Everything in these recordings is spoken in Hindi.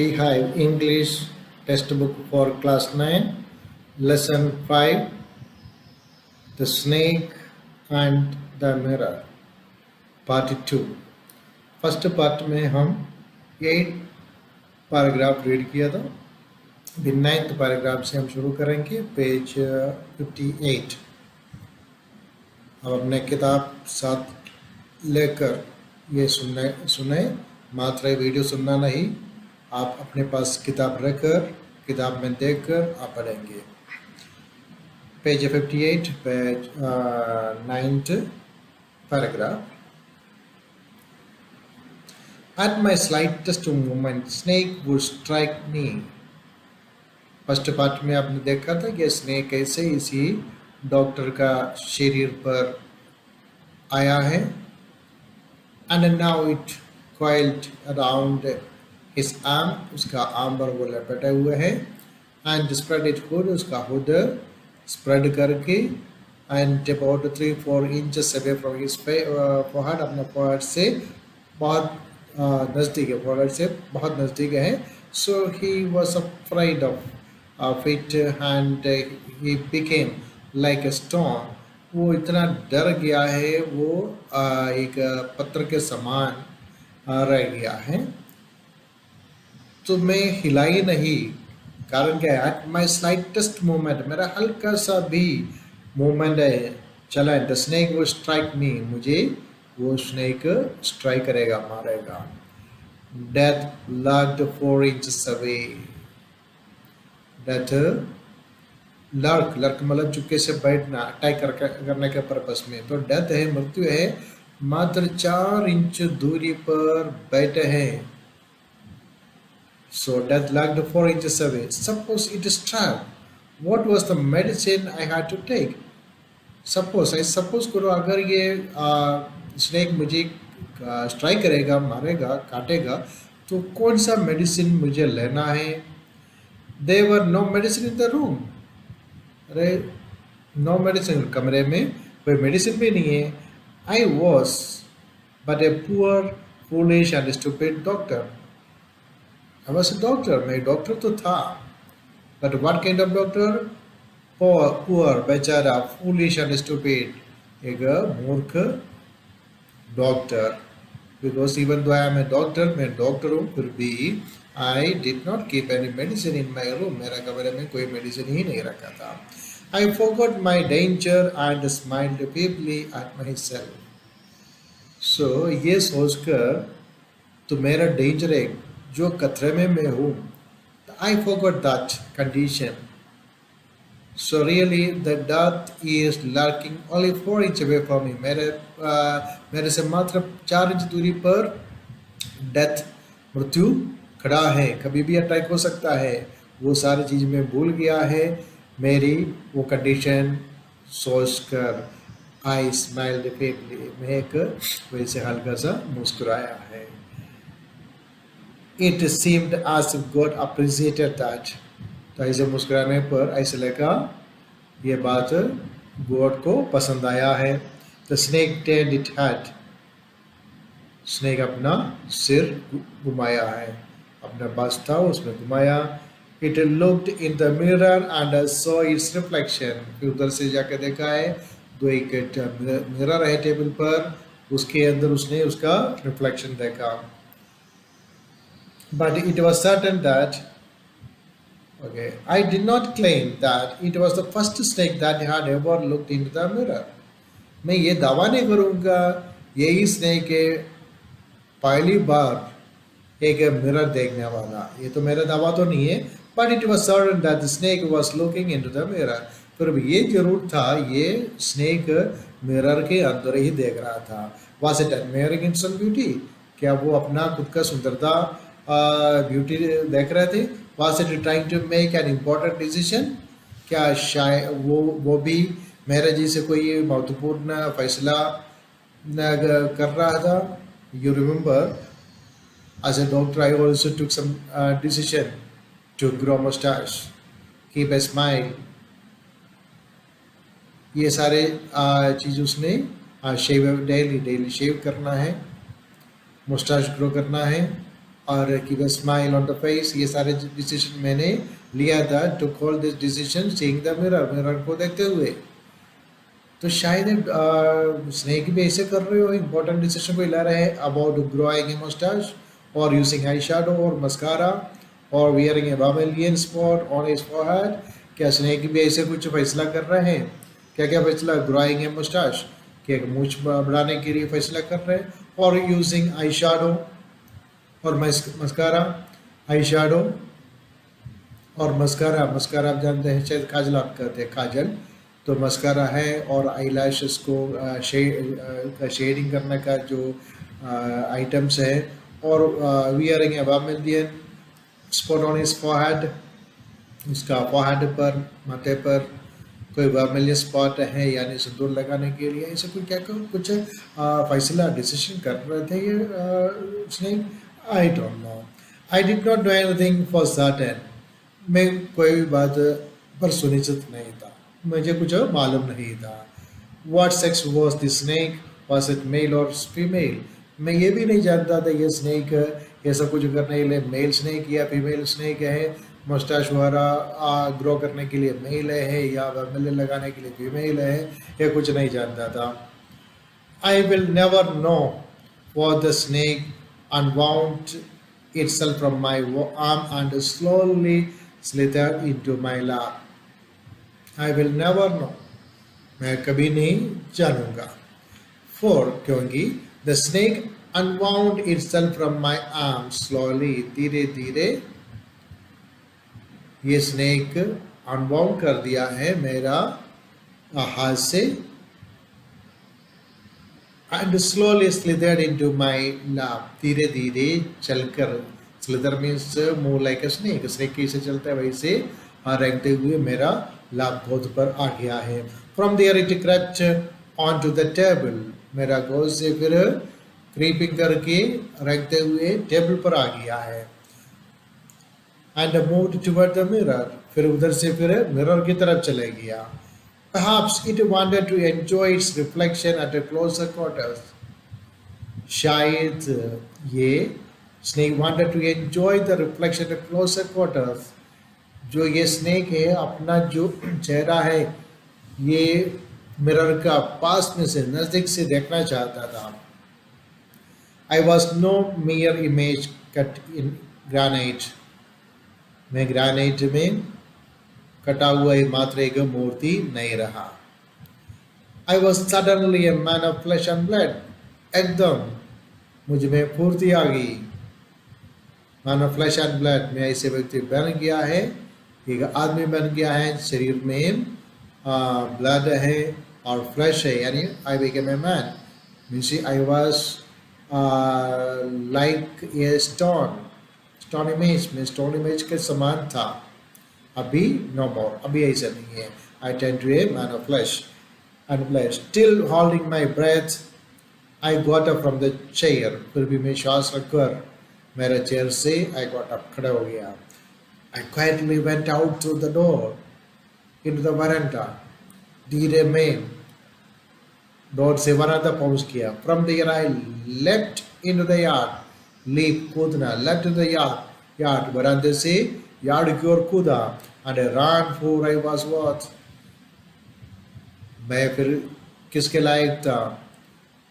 Beehive English textbook for class 9, lesson 5, The Snake and the Mirror, part 2. First part में हम 8 पैराग्राफ रीड किया था। द 9th पैराग्राफ से हम शुरू करेंगे, पेज 58। अब अपने किताब साथ लेकर ये सुने मात्र वीडियो सुनना नहीं, आप अपने पास किताब रखकर किताब में देखकर आप पढ़ेंगे। Page 58, page 9th paragraph. At my slightest movement, snake would strike me. First part में आपने देखा था कि स्नेक कैसे इसी डॉक्टर का शरीर पर आया है। And now it coiled around his arm, उसका आर्म पर वो लपेटे हुए है। And spread its hood, उसका हुड स्प्रेड करके, and about 3-4 inches away from his forehead, अपने forehead से बहुत नज़दीक है, forehead से बहुत नज़दीक है। So he was afraid of it and he became like a stone. वो इतना डर गया है, वो एक पत्थर के समान रह गया है। तो मैं हिला ही नहीं, कारण क्या है? एट माई स्लाइटेस्ट मूवमेंट, मेरा हल्का सा भी मूवमेंट है चला, द स्नेक वो स्ट्राइक मी, मुझे वो स्नेक स्ट्राइक करेगा, मारेगा। डेथ लर्क्ड 4 inches अवे। डेथ लर्क मतलब चुपके से बैठना, अटैक करने के पर्पस में। तो डेथ है, मृत्यु है, मात्र 4 इंच दूरी पर बैठे हैं। So death lurked 4 inches away. Suppose it struck. What was the medicine I had to take? Suppose करो अगर ये स्नेक मुझे स्ट्राइक करेगा, मारेगा, काटेगा, तो कौन सा मेडिसिन मुझे लेना है? There were no medicine in the room. अरे नो मेडिसिन, कमरे में कोई मेडिसिन भी नहीं है। I was but a poor, foolish and stupid doctor. I was a doctor, मैं डॉक्टर तो था, but what kind of doctor? Poor, बेचारा, foolish and stupid, एक मूर्ख doctor. Because even though I am a doctor, मैं डॉक्टर हूँ, फिर भी I did not keep any medicine in my room. मेरा कमरे में कोई मेडिसिन ही नहीं रखा था। I forgot my danger and smiled feebly at myself. So ये सोचकर तो मेरा डेंजर है, जो खतरे में मैं हूँ, I forgot that condition. So really the death is lurking only 4 inches away from me. मेरे से मात्र 4 इंच दूरी पर डेथ, मृत्यु खड़ा है, कभी भी अटैक हो सकता है। वो सारी चीज़ में भूल गया है, मेरी वो कंडीशन सोचकर I smiled feebly, मैं एक वैसे हल्का सा मुस्कुराया है। It seemed as if God appreciated that. तो ऐसे मुस्कुराने पर ऐसे लगा ये बात गॉड को पसंद आया है। The snake turned its head. Snake अपना सिर घुमाया है, अपना बाज था उसमें घुमाया। It looked in the mirror and saw its reflection. फिर उधर से जाकर देखा है, तो एक मिरर है टेबल पर, उसके अंदर उसने उसका रिफ्लेक्शन देखा। But it was certain that, I did not claim that it was the first snake that had ever looked into the mirror. मैं ये दावा नहीं करूँगा यही स्नेक है पहली बार एक मिरर देखने वाला, ये तो मेरा दावा तो नहीं है। But it was certain that the snake was looking into the mirror. फिर भी ये जरूर था, ये स्नेक मिरर के अंदर ही देख रहा था। Was it admiring its own beauty? क्या वो अपना खुद का सुंदरता ब्यूटी देख रहे थे? Was it trying to make an important decision? क्या शायद वो भी मेरे जैसे कोई महत्वपूर्ण फैसला कर रहा था? You remember, as a doctor, I also took some decision to grow mustache, keep a smile. ये सारे चीज़ उसने शेव डेली शेव करना है, मुस्टाच ग्रो करना है और keep a smile on the face, ये सारे डिसीजन मैंने लिया था to call this decision seeing the mirror, mirror को देखते हुए। तो शायद स्नेक भी ऐसे कर रहे हो, इंपॉर्टेंट डिसीजन को ले रहे हैं अबाउट ग्रोइंग ए मुस्टैच और यूजिंग आई शेडो और मस्कारा और wearing A vermilion spot on his forehead. क्या स्नेक भी ऐसे कुछ फैसला कर रहे हैं? क्या क्या फैसला? ग्रोइंग ए मुस्टैच, कि एक मूछ बढ़ाने के लिए फैसला कर रहे हैं, और यूजिंग आई शेडो और मस्कारा। आई शेडो और मस्कारा, मस्कारा आप जानते हैं, शायद काजल आप कहते हैं काजल, तो मस्कारा है। और आई लैशेस को शेडिंग करने का जो आइटम्स है। और wearing A vermilion spot on his forehead, उसका फॉरहेड पर, माथे पर कोई वर्मिलियन स्पॉट है यानी सिंदूर लगाने के लिए। ऐसे कुछ क्या कुछ फैसला डिसीजन कर रहे थे ये उसने। I don't know, I did not know anything for certain, मैं कोई भी बात पर सुनिश्चित नहीं था, मुझे कुछ मालूम नहीं था। What sex was the snake, was it male और फीमेल, मैं ये भी नहीं जानता था ये स्नेक ये सब कुछ करने के लिए मेल स्नेक या फीमेल स्नेक है, मुस्टैच वगैरह ग्रो करने के लिए मेल है या वर्मिलियन लगाने के लिए फीमेल है, ये कुछ नहीं जानता था। I will never know what the snake unwound itself from my arm and slowly slithered into my lap. I will never know. मैं कभी नहीं जानूंगा। For क्योंकि the snake unwound itself from my arm slowly, धीरे धीरे ये स्नेक अनबाउंड कर दिया है मेरा हाथ से, and slowly slithered into my lap, धीरे धीरे चलकर, slither means move like a snake, snake कैसे चलता है वैसे रेंगते हुए मेरा लाभ गोद पर आ गया है। From there it crept onto the table, मेरा गोद से फिर क्रीपिंग करके रेंगते हुए टेबल पर आ गया है। And moved toward the mirror, फिर उधर से फिर मिरर की तरफ चले गया। Perhaps it wanted to enjoy its reflection at a closer quarters. शायद ये snake wanted to enjoy the reflection at closer quarters. जो ये स्नेक है अपना जो चेहरा है ये मिरर का पास में से, नजदीक से देखना चाहता था। I was no mere image cut in granite. मैं ग्रेनाइट में कटा हुआ मात्र एक मूर्ति नहीं रहा। I was suddenly a man of flesh and blood. एकदम मुझ में फुर्ती आ गई। Man of flesh and blood, मैं ऐसे व्यक्ति बन गया है, एक आदमी बन गया है, शरीर में ब्लड है और फ्लैश है, यानी I became a man. Means I was like a stone. Stone image में stone image के समान था। अभी no more, अभी ऐसा नहीं है। I turned to a man of flesh and blood. Still holding my breath, I got up from the chair. फिर भी मैं श्वास रखकर मेरे चेयर से I got up, खड़ा हो गया। I quietly went out through the door into the veranda. धीरे में डोर से वरांडा पहुंच गया। From there I leapt into the yard. Leap कूदना, leapt into the yard, Varande से यार्ड की ओर कूदा। And I ran for I was what? मैं फिर किसके लायक था?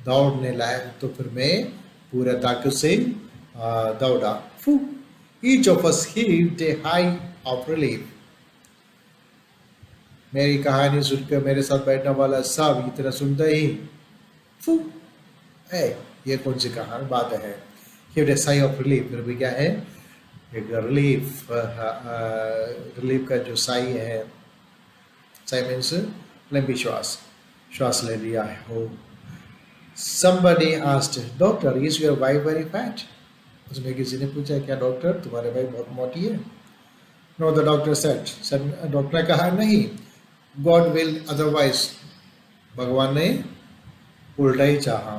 दौड़ने लायक, तो फिर मैं पूरा ताकत से दौड़ा। Each of us heaved a sigh of relief. मेरी कहानी सुनकर मेरे साथ बैठने वाला सब ये तरह सुनते ही है, ये कौन सी कहानी बात है? heaved a sigh of relief, फिर भी क्या है? एक रिलीफ, रिलीफ का जो साई है, साई मीन्स लंबी श्वास, श्वास ले लिया है हो। Somebody asked, Doctor, is your wife very fat? उसमें किसी ने पूछा, क्या डॉक्टर तुम्हारे भाई बहुत मोटी है? No, the doctor said, doctor ने कहा नहीं, God will otherwise, भगवान ने उल्टा ही चाहा।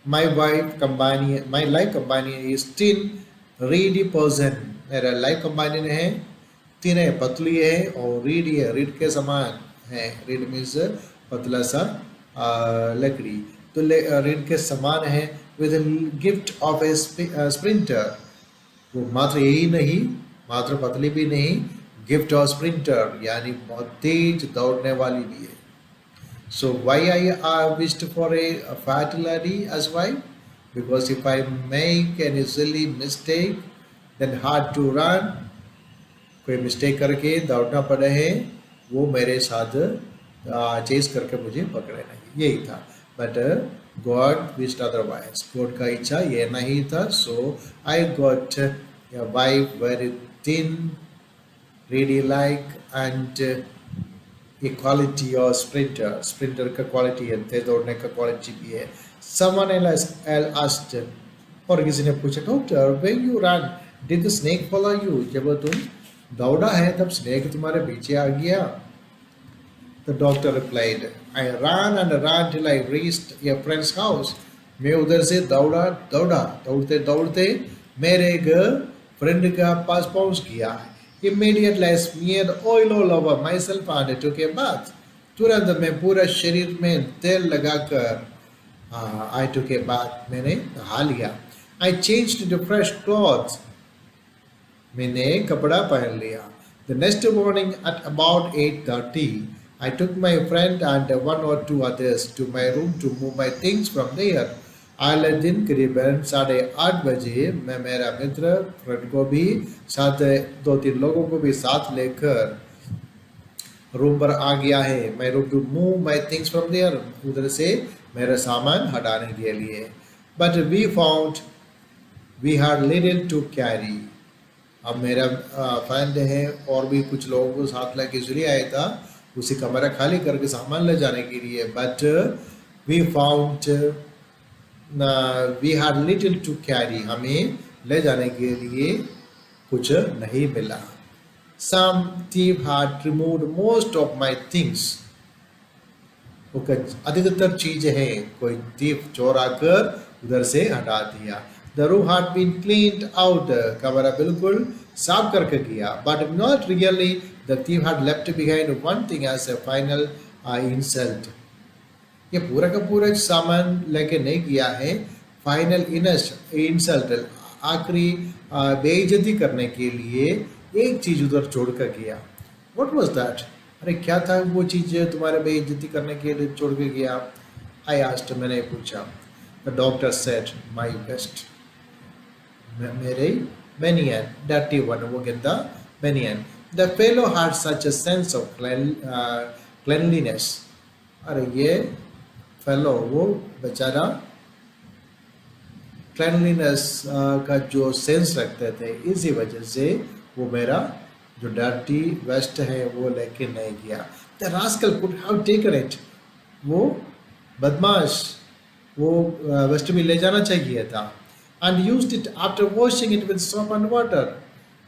My life companion is thin, reedy person. मेरा लाइफ कंपानियन है, तीन है, पतली है और रीडी है, रीड के समान है। रीड मीन्स पतला सा लकड़ी, तो रीड के समान है। With gift of A sprinter, वो मात्र यही नहीं, मात्र पतली भी नहीं, गिफ्ट और स्प्रिंटर यानी बहुत तेज दौड़ने वाली भी है. So why I wished for a fat lady as wife? Because if I make any silly mistake, then hard to run, कोई मिस्टेक करके दौड़ना पड़े है, वो मेरे साथ चेस करके मुझे पकड़े नहीं, यही था. But God wished otherwise, God का इच्छा ये नहीं था. So I got wife very thin, ready like and equality और स्प्रिंटर, स्प्रिंटर का क्वालिटी है, तेज दौड़ने का क्वालिटी भी है. Someone else asked, और किसी ने पूछा, doctor when you ran did the snake follow you? जब तुम दौड़ा है तब स्नेक तुम्हारे पीछे आ गया? The doctor replied, I ran and ran till I reached a friend's house. मैं उधर से दौड़ा दौड़ा दौड़ते दौड़ते मेरे घर फ्रेंड का पास पहुंच गया. Immediately I smeared oil all over myself and took a bath. तुरंत मैं पूरा शरीर में तेल लगाकर I took a bath, मैंने नहा लिया. I changed into fresh clothes, मैंने कपड़ा पहन लिया. The next morning at about 8:30, I took my friend and one or two others to my room to move my things from there. अगले दिन करीबन 8:30 मैं मेरा मित्र फ्रेंड को भी साथ, 2-3 लोगों को भी साथ लेकर रूम पर आ गया है. मैं room to move my things from there, उधर से मेरा सामान हटाने के लिए. But we found we had little to carry. अब मेरा फ्रेंड है और भी कुछ लोगों को साथ लेके इसलिए आया था उसी कमरा खाली करके सामान ले जाने के लिए. But we found we had little to carry, हमें ले जाने के लिए कुछ नहीं मिला. Some thief had removed most of my things. अधिकतर चीजें हैं कोई thief चोर आकर उधर से हटा दिया. The room had been cleaned out. कमरा बिल्कुल साफ करके गया. But not really. The thief had left behind one thing as a final insult. ये पूरा का पूरा सामान लेके नहीं गया है, फाइनल इंसल्ट, आखिरी बेइज्जती करने के लिए एक चीज उधर छोड़ कर गया. What was that? अरे क्या था वो चीज तुम्हारे बेइज्जती करने के लिए छोड़ के गया? I asked, मैंने पूछा. The doctor said, my best, मेरे banian, dirty one, वो गंदा banian. The fellow had such a sense of cleanliness. अरे ये फेलो, वो बेचारा क्लैनलीनेस का जो सेंस रखते थे, इसी वजह से वो मेरा जो डर्टी वेस्ट है वो लेके नहीं गया. The rascal could have taken it, वो बदमाश वो वेस्ट भी ले जाना चाहिए था. And used it after washing it with soap and water,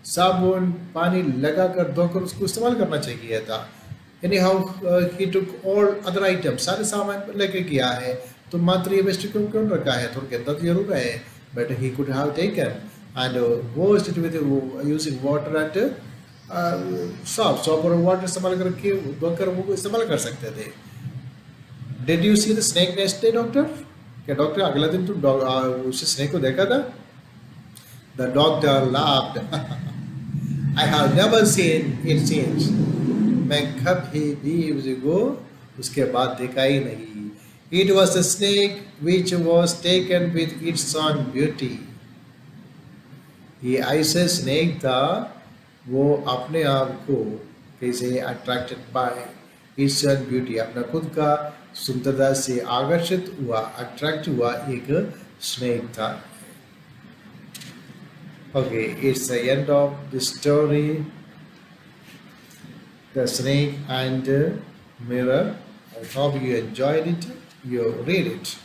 साबुन पानी लगाकर धोकर उसको इस्तेमाल करना चाहिए था. Anyhow, he took all other items, सारे सामान लेके गया है, तो मात्र ये वेस्ट क्यों रखा है? थोड़ा गंदा तो जरूर है, but he could have taken and washed it with using water and soap और water इस्तेमाल करके धोकर वो इस्तेमाल कर सकते थे. Did you see the snake next day, doctor? क्या डॉक्टर अगला दिन तुम उस स्नेक को देखा था? The doctor laughed. I have never seen it since. मैं कभी भी उसको उसके बाद देखा ही नहीं. It was a snake which was taken with its own beauty. ये ऐसे स्नेक था वो अपने आप को कैसे attracted by its own beauty, अपना खुद का सुंदरता से आकर्षित हुआ, अट्रैक्ट हुआ एक स्नेक था. Okay, it's the end of the story. The snake and mirror. I hope you enjoyed it. You read it.